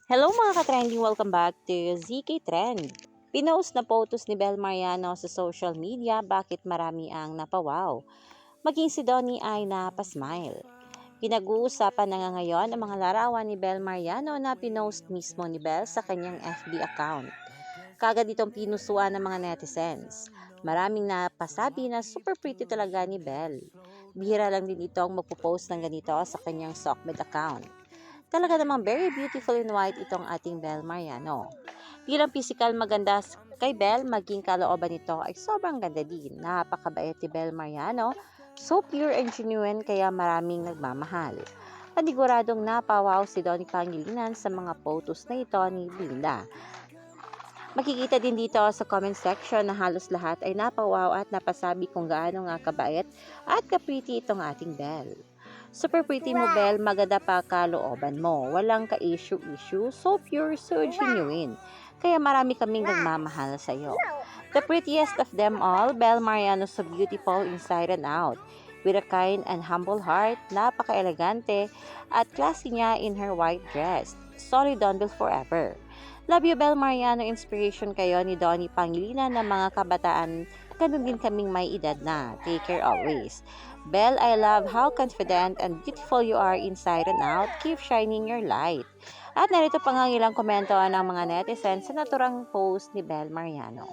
Hello mga ka-trending! Welcome back to ZK Trend. Pinost na photos ni Bel Mariano sa social media bakit marami ang napawaw. Maging si Donnie ay napasmile. Pinag-uusapan na nga ngayon ang mga larawan ni Bel Mariano na pinost mismo ni Bel sa kanyang FB account. Kagad itong pinusuan ng mga netizens. Maraming napasabi na super pretty talaga ni Bel. Bihira lang din itong magpo-post ng ganito sa kanyang Sockmed account. Talaga namang very beautiful in white itong ating Bel Mariano. Bilang physical maganda kay Bel, maging kalooban nito ay sobrang ganda din. Napakabait ni Bel Mariano, so pure and genuine kaya maraming nagmamahal. Paniguradong napawaw si Donnie Pangilinan sa mga photos na ito ni Belinda. Makikita din dito sa comment section na halos lahat ay napawaw at napasabi kung gaano nga kabait at ka-pretty itong ating Bel. Super pretty mo, Bel. Maganda pa kalooban mo. Walang ka-issue-issue. So pure, so genuine. Kaya marami kaming nagmamahal sa iyo. The prettiest of them all, Bel Mariano, so beautiful inside and out. With a kind and humble heart, napaka-elegante at classy niya in her white dress. Solid Donbel forever. Love you, Bel Mariano. Inspiration kayo ni Donnie Pangilinan ng mga kabataan. Ganun din kaming may edad na. Take care always. Bel, I love how confident and beautiful you are inside and out. Keep shining your light. At narito pa nga ilang komento ng mga netizens sa naturang post ni Bel Mariano.